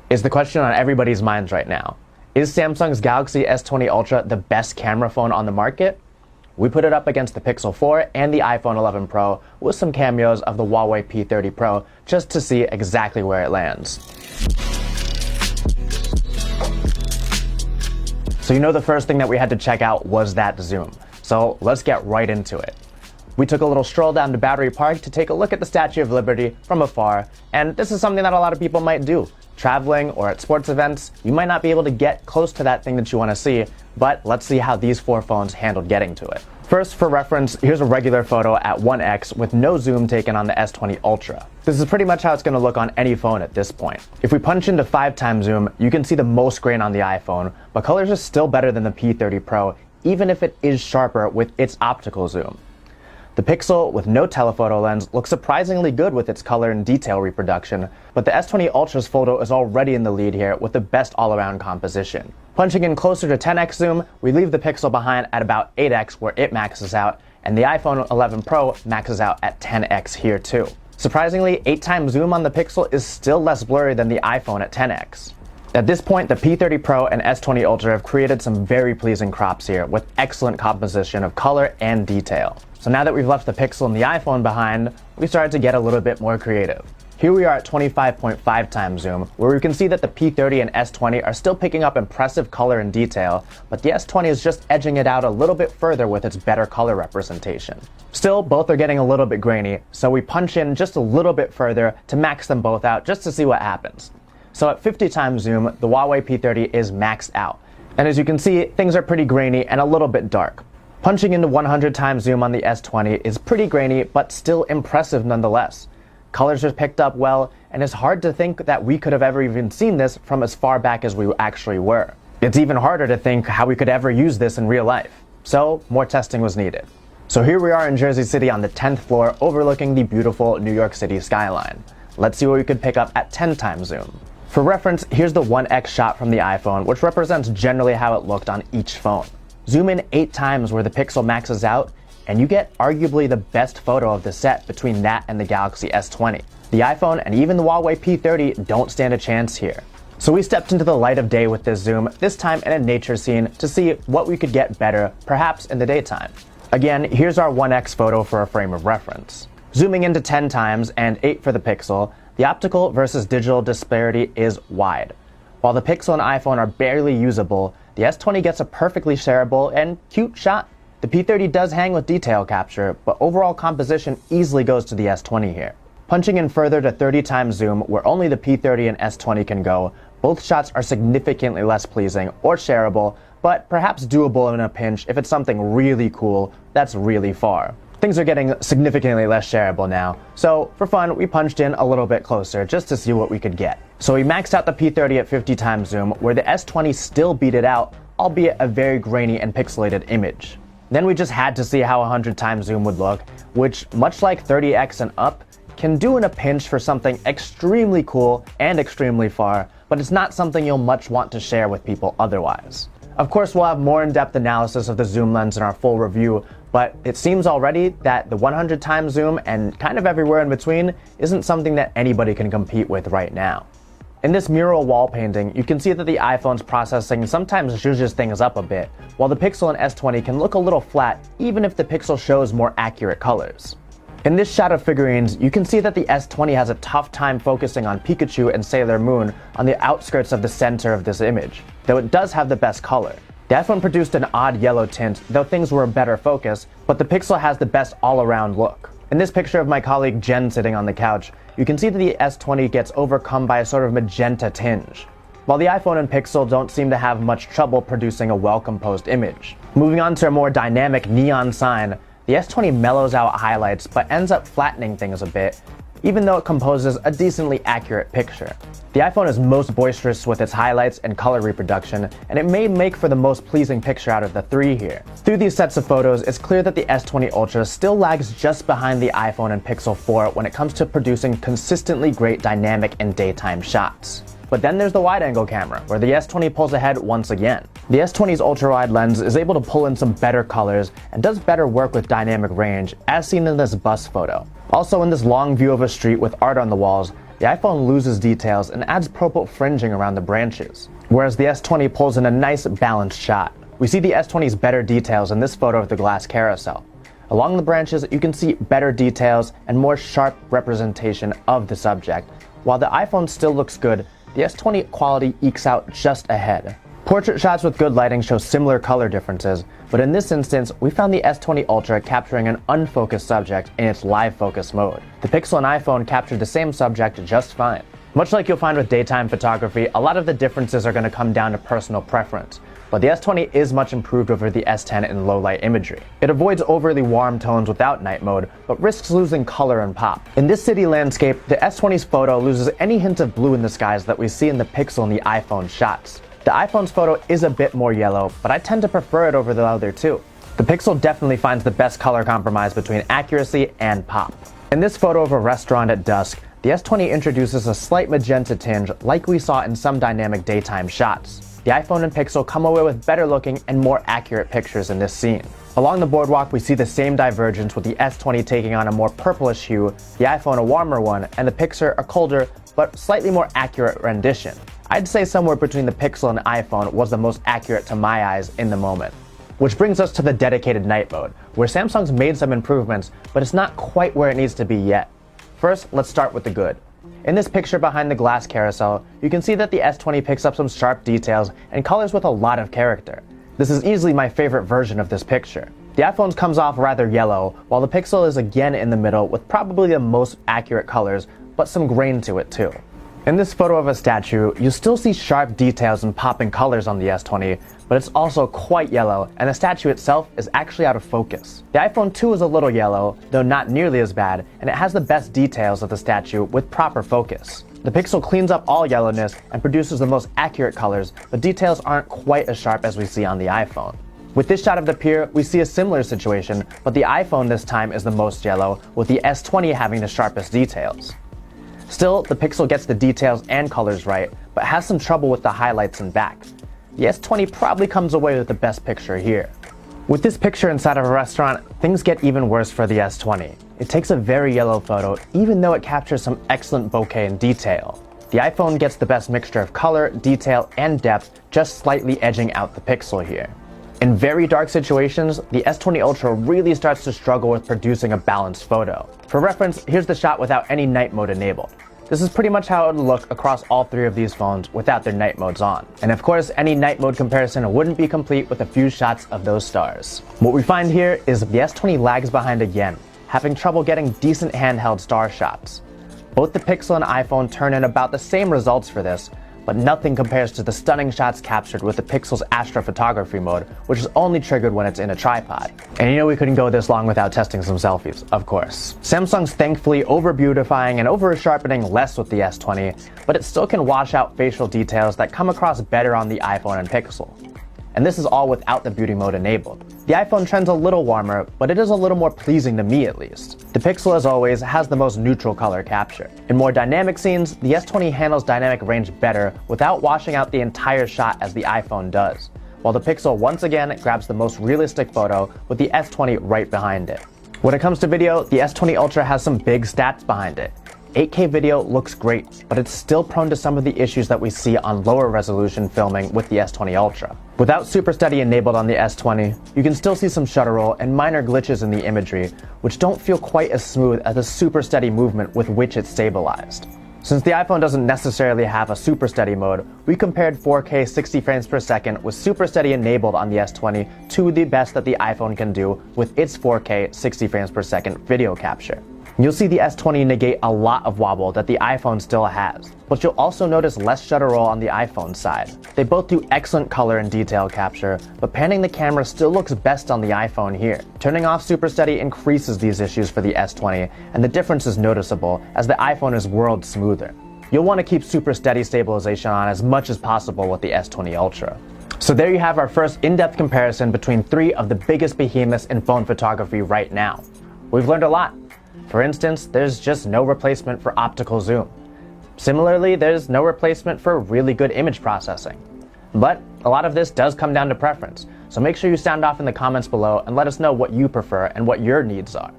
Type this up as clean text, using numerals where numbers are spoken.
is the question on everybody's minds right now. Is Samsung's Galaxy S20 Ultra the best camera phone on the market? We put it up against the Pixel 4 and the iPhone 11 Pro with some cameos of the Huawei P30 Pro just to see exactly where it lands. So you know the first thing that we had to check out was that zoom. So let's get right into it. We took a little stroll down to Battery Park to take a look at the Statue of Liberty from afar, and this is something that a lot of people might do. Traveling or at sports events, you might not be able to get close to that thing that you want to see, but let's see how these four phones handled getting to it. First, for reference, here's a regular photo at 1x with no zoom taken on the S20 Ultra. This is pretty much how it's going to look on any phone at this point. If we punch into 5x zoom, you can see the most grain on the iPhone, but colors are still better than the P30 Pro, even if it is sharper with its optical zoom. The Pixel with no telephoto lens looks surprisingly good with its color and detail reproduction, but the S20 Ultra's photo is already in the lead here with the best all-around composition. Punching in closer to 10x zoom, we leave the Pixel behind at about 8x where it maxes out, and the iPhone 11 Pro maxes out at 10x here too. Surprisingly, 8x zoom on the Pixel is still less blurry than the iPhone at 10x. At this point, the P30 Pro and S20 Ultra have created some very pleasing crops here with excellent composition of color and detail. So now that we've left the Pixel and the iPhone behind, we started to get a little bit more creative. Here we are at 25.5x zoom, where we can see that the P30 and S20 are still picking up impressive color and detail, but the S20 is just edging it out a little bit further with its better color representation. Still, both are getting a little bit grainy, so we punch in just a little bit further to max them both out just to see what happens. So at 50x zoom, the Huawei P30 is maxed out. And as you can see, things are pretty grainy and a little bit dark. Punching into 100x zoom on the S20 is pretty grainy, but still impressive nonetheless. Colors are picked up well, and it's hard to think that we could have ever even seen this from as far back as we actually were. It's even harder to think how we could ever use this in real life. So, more testing was needed. So here we are in Jersey City on the 10th floor overlooking the beautiful New York City skyline. Let's see what we could pick up at 10x zoom. For reference, here's the 1x shot from the iPhone, which represents generally how it looked on each phone. Zoom in 8x where the Pixel maxes out, and you get arguably the best photo of the set between that and the Galaxy S20. The iPhone and even the Huawei P30 don't stand a chance here. So we stepped into the light of day with this zoom, this time in a nature scene to see what we could get better, perhaps in the daytime. Again, here's our 1x photo for a frame of reference. Zooming into 10x and 8 for the Pixel, the optical versus digital disparity is wide. While the Pixel and iPhone are barely usable, the S20 gets a perfectly shareable and cute shot. The P30 does hang with detail capture, but overall composition easily goes to the S20 here. Punching in further to 30x zoom, where only the P30 and S20 can go, both shots are significantly less pleasing or shareable, but perhaps doable in a pinch if it's something really cool that's really far. Things are getting significantly less shareable now, so for fun, we punched in a little bit closer just to see what we could get. So we maxed out the P30 at 50x zoom, where the S20 still beat it out, albeit a very grainy and pixelated image. Then we just had to see how 100x zoom would look, which, much like 30x and up, can do in a pinch for something extremely cool and extremely far, but it's not something you'll much want to share with people otherwise. Of course, we'll have more in-depth analysis of the zoom lens in our full review, but it seems already that the 100x zoom and kind of everywhere in between isn't something that anybody can compete with right now. In this mural wall painting, you can see that the iPhone's processing sometimes zhuzhes things up a bit, while the Pixel and S20 can look a little flat even if the Pixel shows more accurate colors. In this shot of figurines, you can see that the S20 has a tough time focusing on Pikachu and Sailor Moon on the outskirts of the center of this image, though it does have the best color. The iPhone produced an odd yellow tint, though things were a better focus, but the Pixel has the best all-around look. In this picture of my colleague Jen sitting on the couch, you can see that the S20 gets overcome by a sort of magenta tinge, while the iPhone and Pixel don't seem to have much trouble producing a well-composed image. Moving on to a more dynamic neon sign, the S20 mellows out highlights but ends up flattening things a bit, even though it composes a decently accurate picture. The iPhone is most boisterous with its highlights and color reproduction, and it may make for the most pleasing picture out of the three here. Through these sets of photos, it's clear that the S20 Ultra still lags just behind the iPhone and Pixel 4 when it comes to producing consistently great dynamic and daytime shots. But then there's the wide-angle camera, where the S20 pulls ahead once again. The S20's ultra-wide lens is able to pull in some better colors and does better work with dynamic range, as seen in this bus photo. Also, in this long view of a street with art on the walls, the iPhone loses details and adds purple fringing around the branches, whereas the S20 pulls in a nice balanced shot. We see the S20's better details in this photo of the glass carousel. Along the branches, you can see better details and more sharp representation of the subject. While the iPhone still looks good, the S20 quality ekes out just ahead. Portrait shots with good lighting show similar color differences, but in this instance, we found the S20 Ultra capturing an unfocused subject in its live focus mode. The Pixel and iPhone captured the same subject just fine. Much like you'll find with daytime photography, a lot of the differences are going to come down to personal preference. But the S20 is much improved over the S10 in low light imagery. It avoids overly warm tones without night mode, but risks losing color and pop. In this city landscape, the S20's photo loses any hint of blue in the skies that we see in the Pixel and the iPhone shots. The iPhone's photo is a bit more yellow, but I tend to prefer it over the other two. The Pixel definitely finds the best color compromise between accuracy and pop. In this photo of a restaurant at dusk, the S20 introduces a slight magenta tinge like we saw in some dynamic daytime shots. The iPhone and Pixel come away with better looking and more accurate pictures in this scene. Along the boardwalk, we see the same divergence, with the S20 taking on a more purplish hue, the iPhone a warmer one, and the Pixel a colder but slightly more accurate rendition. I'd say somewhere between the Pixel and iPhone was the most accurate to my eyes in the moment. Which brings us to the dedicated night mode, where Samsung's made some improvements, but it's not quite where it needs to be yet. First, let's start with the good. In this picture behind the glass carousel, you can see that the S20 picks up some sharp details and colors with a lot of character. This is easily my favorite version of this picture. The iPhone's comes off rather yellow, while the Pixel is again in the middle with probably the most accurate colors, but some grain to it too. In this photo of a statue, you still see sharp details and popping colors on the S20, but it's also quite yellow, and the statue itself is actually out of focus. The iPhone 2 is a little yellow, though not nearly as bad, and it has the best details of the statue with proper focus. The Pixel cleans up all yellowness and produces the most accurate colors, but details aren't quite as sharp as we see on the iPhone. With this shot of the pier, we see a similar situation, but the iPhone this time is the most yellow, with the S20 having the sharpest details. Still, the Pixel gets the details and colors right, but has some trouble with the highlights and back. The S20 probably comes away with the best picture here. With this picture inside of a restaurant, things get even worse for the S20. It takes a very yellow photo, even though it captures some excellent bokeh and detail. The iPhone gets the best mixture of color, detail, and depth, just slightly edging out the Pixel here. In very dark situations, the S20 Ultra really starts to struggle with producing a balanced photo. For reference, here's the shot without any night mode enabled. This is pretty much how it would look across all three of these phones without their night modes on. And of course, any night mode comparison wouldn't be complete with a few shots of those stars. What we find here is the S20 lags behind again, having trouble getting decent handheld star shots. Both the Pixel and iPhone turn in about the same results for this, but nothing compares to the stunning shots captured with the Pixel's astrophotography mode, which is only triggered when it's in a tripod. And you know we couldn't go this long without testing some selfies, of course. Samsung's thankfully over-beautifying and over-sharpening less with the S20, but it still can wash out facial details that come across better on the iPhone and Pixel. And this is all without the beauty mode enabled. The iPhone trends a little warmer, but it is a little more pleasing to me at least. The Pixel, as always, has the most neutral color capture. In more dynamic scenes, the S20 handles dynamic range better without washing out the entire shot as the iPhone does, while the Pixel once again grabs the most realistic photo with the S20 right behind it. When it comes to video, the S20 Ultra has some big stats behind it. 8K video looks great, but it's still prone to some of the issues that we see on lower resolution filming with the S20 Ultra. Without Super Steady enabled on the S20, you can still see some shutter roll and minor glitches in the imagery, which don't feel quite as smooth as the Super Steady movement with which it's stabilized. Since the iPhone doesn't necessarily have a Super Steady mode, we compared 4K 60 frames per second with Super Steady enabled on the S20 to the best that the iPhone can do with its 4K 60 frames per second video capture. You'll see the S20 negate a lot of wobble that the iPhone still has, but you'll also notice less shutter roll on the iPhone side. They both do excellent color and detail capture, but panning the camera still looks best on the iPhone here. Turning off Super Steady increases these issues for the S20, and the difference is noticeable as the iPhone is worlds smoother. You'll want to keep Super Steady stabilization on as much as possible with the S20 Ultra. So there you have our first in-depth comparison between three of the biggest behemoths in phone photography right now. We've learned a lot. For instance, there's just no replacement for optical zoom. Similarly, there's no replacement for really good image processing. But a lot of this does come down to preference, so make sure you sound off in the comments below and let us know what you prefer and what your needs are.